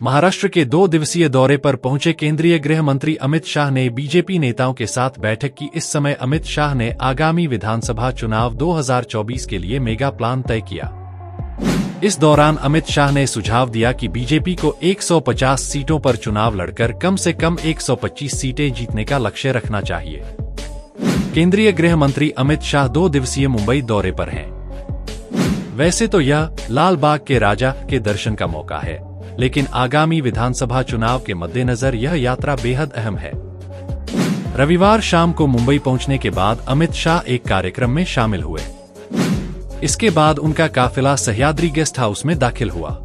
महाराष्ट्र के 2 दिवसीय दौरे पर पहुंचे केंद्रीय गृह मंत्री अमित शाह ने बीजेपी नेताओं के साथ बैठक की। इस समय अमित शाह ने आगामी विधानसभा चुनाव 2024 के लिए मेगा प्लान तय किया। इस दौरान अमित शाह ने सुझाव दिया कि बीजेपी को 150 सीटों पर चुनाव लड़कर कम से कम 125 सीटें जीतने का लक्ष्य रखना चाहिए। केंद्रीय गृह मंत्री अमित शाह 2 दिवसीय मुंबई दौरे पर हैं। वैसे तो यह लाल बाग के राजा के दर्शन का मौका है, लेकिन आगामी विधानसभा चुनाव के मद्देनजर यह यात्रा बेहद अहम है। रविवार शाम को मुंबई पहुंचने के बाद अमित शाह एक कार्यक्रम में शामिल हुए। इसके बाद उनका काफिला सह्याद्री गेस्ट हाउस में दाखिल हुआ।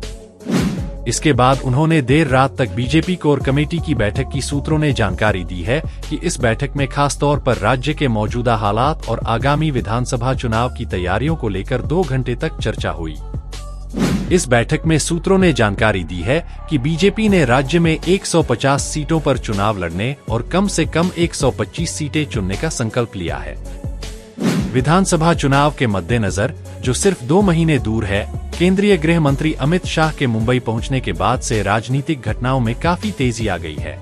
इसके बाद उन्होंने देर रात तक बीजेपी कोर कमेटी की बैठक की। सूत्रों ने जानकारी दी है कि इस बैठक में खास तौर पर राज्य के मौजूदा हालात और आगामी विधानसभा चुनाव की तैयारियों को लेकर 2 घंटे तक चर्चा हुई। इस बैठक में सूत्रों ने जानकारी दी है कि बीजेपी ने राज्य में 150 सीटों पर चुनाव लड़ने और कम से कम 125 सीटें चुनने का संकल्प लिया है। विधानसभा चुनाव के मद्देनजर, जो सिर्फ 2 महीने दूर है, केंद्रीय गृह मंत्री अमित शाह के मुंबई पहुंचने के बाद से राजनीतिक घटनाओं में काफी तेजी आ गई है।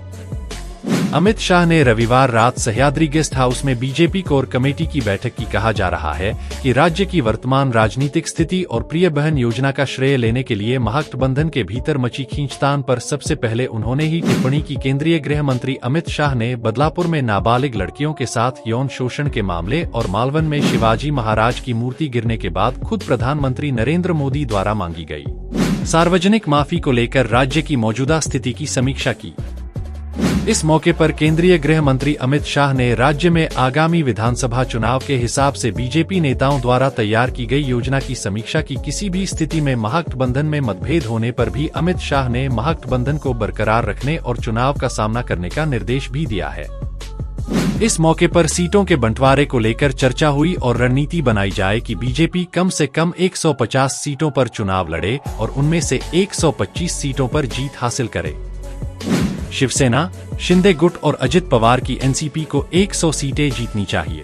अमित शाह ने रविवार रात सह्याद्री गेस्ट हाउस में बीजेपी कोर कमेटी की बैठक की। कहा जा रहा है कि राज्य की वर्तमान राजनीतिक स्थिति और प्रिय बहन योजना का श्रेय लेने के लिए महागठबंधन के भीतर मची खींचतान पर सबसे पहले उन्होंने ही टिप्पणी की। केंद्रीय गृह मंत्री अमित शाह ने बदलापुर में नाबालिग लड़कियों के साथ यौन शोषण के मामले और मालवन में शिवाजी महाराज की मूर्ति गिरने के बाद खुद प्रधानमंत्री नरेंद्र मोदी द्वारा मांगी गई सार्वजनिक माफी को लेकर राज्य की मौजूदा स्थिति की समीक्षा की। इस मौके पर केंद्रीय गृह मंत्री अमित शाह ने राज्य में आगामी विधानसभा चुनाव के हिसाब से बीजेपी नेताओं द्वारा तैयार की गई योजना की समीक्षा की। किसी भी स्थिति में महागठबंधन में मतभेद होने पर भी अमित शाह ने महागठबंधन को बरकरार रखने और चुनाव का सामना करने का निर्देश भी दिया है। इस मौके पर सीटों के बंटवारे को लेकर चर्चा हुई और रणनीति बनाई जाए कि बीजेपी कम से कम 150 सीटों पर चुनाव लड़े और उनमें से 125 सीटों पर जीत हासिल करे। शिवसेना, शिंदे गुट और अजित पवार की एनसीपी को 100 सीटें जीतनी चाहिए।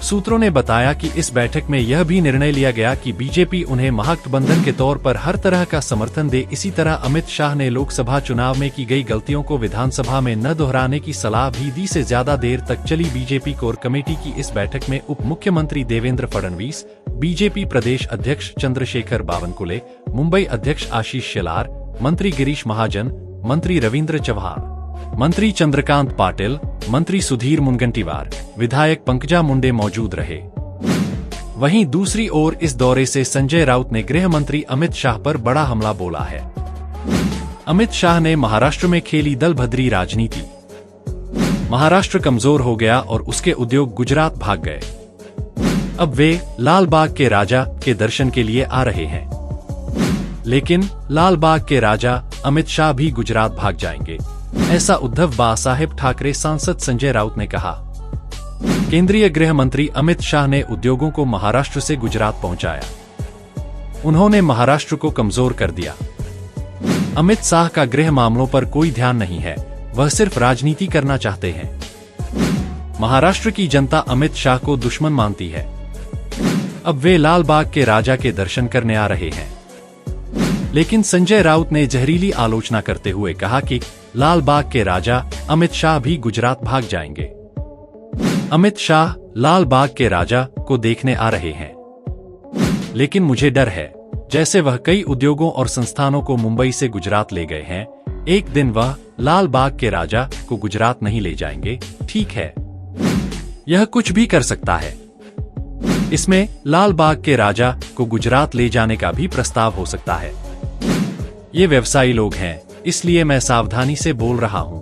सूत्रों ने बताया कि इस बैठक में यह भी निर्णय लिया गया कि बीजेपी उन्हें महागठबंधन के तौर पर हर तरह का समर्थन दे। इसी तरह अमित शाह ने लोकसभा चुनाव में की गई गलतियों को विधानसभा में न दोहराने की सलाह भी दी। से ज्यादा देर तक चली बीजेपी कोर कमेटी की इस बैठक में उप मुख्यमंत्री देवेंद्र फडणवीस, बीजेपी प्रदेश अध्यक्ष चंद्रशेखर बावनकुले, मुंबई अध्यक्ष आशीष शेलार, मंत्री गिरीश महाजन, मंत्री रविंद्र चव्हाण, मंत्री चंद्रकांत पाटिल, मंत्री सुधीर मुनगंटीवार, विधायक पंकजा मुंडे मौजूद रहे। वहीं दूसरी ओर इस दौरे से संजय राउत ने गृह मंत्री अमित शाह पर बड़ा हमला बोला है। अमित शाह ने महाराष्ट्र में खेली दलभद्री राजनीति। महाराष्ट्र कमजोर हो गया और उसके उद्योग गुजरात भाग गए। अब वे लाल बाग के राजा के दर्शन के लिए आ रहे हैं। लेकिन लाल बाग के राजा अमित शाह भी गुजरात भाग जाएंगे, ऐसा उद्धव बासाहेब ठाकरे सांसद संजय राउत ने कहा। केंद्रीय गृह मंत्री अमित शाह ने उद्योगों को महाराष्ट्र से गुजरात पहुंचाया। उन्होंने महाराष्ट्र को कमजोर कर दिया। अमित शाह का गृह मामलों पर कोई ध्यान नहीं है, वह सिर्फ राजनीति करना चाहते हैं। महाराष्ट्र की जनता अमित शाह को दुश्मन मानती है। अब वे लाल बाग के राजा के दर्शन करने आ रहे हैं। लेकिन संजय राउत ने जहरीली आलोचना करते हुए कहा कि लाल बाग के राजा अमित शाह भी गुजरात भाग जाएंगे। अमित शाह लाल बाग के राजा को देखने आ रहे हैं, लेकिन मुझे डर है, जैसे वह कई उद्योगों और संस्थानों को मुंबई से गुजरात ले गए हैं, एक दिन वह लाल बाग के राजा को गुजरात नहीं ले जाएंगे। ठीक है, यह कुछ भी कर सकता है। इसमें लाल बाग के राजा को गुजरात ले जाने का भी प्रस्ताव हो सकता है। ये व्यवसायी लोग हैं, इसलिए मैं सावधानी से बोल रहा हूं,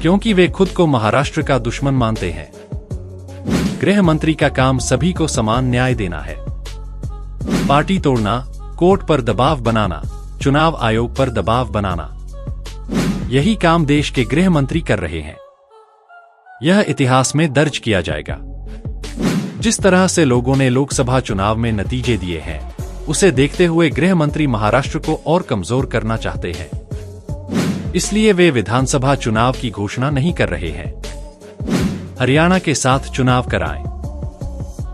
क्योंकि वे खुद को महाराष्ट्र का दुश्मन मानते हैं। गृह मंत्री का काम सभी को समान न्याय देना है। पार्टी तोड़ना, कोर्ट पर दबाव बनाना, चुनाव आयोग पर दबाव बनाना, यही काम देश के गृह मंत्री कर रहे हैं। यह इतिहास में दर्ज किया जाएगा। जिस तरह से लोगों ने लोकसभा चुनाव में नतीजे दिए हैं, उसे देखते हुए गृह मंत्री महाराष्ट्र को और कमजोर करना चाहते हैं। इसलिए वे विधानसभा चुनाव की घोषणा नहीं कर रहे हैं। हरियाणा के साथ चुनाव कराएं।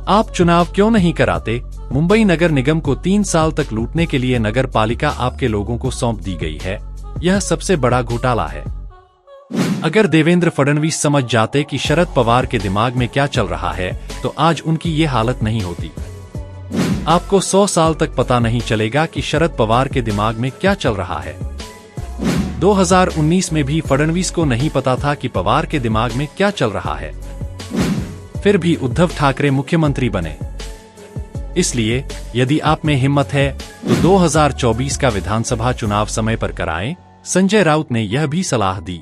आप चुनाव क्यों नहीं कराते? मुंबई नगर निगम को 3 साल तक लूटने के लिए नगर पालिका आपके लोगों को सौंप दी गई है। यह सबसे बड़ा घोटाला है। अगर देवेंद्र फडणवीस समझ जाते कि शरद पवार के दिमाग में क्या चल रहा है, तो आज उनकी ये हालत नहीं होती। आपको 100 साल तक पता नहीं चलेगा कि शरद पवार के दिमाग में क्या चल रहा है। 2019 में भी फडणवीस को नहीं पता था कि पवार के दिमाग में क्या चल रहा है। फिर भी उद्धव ठाकरे मुख्यमंत्री बने। इसलिए यदि आप में हिम्मत है तो 2024 का विधानसभा चुनाव समय पर कराएं, संजय राउत ने यह भी सलाह दी।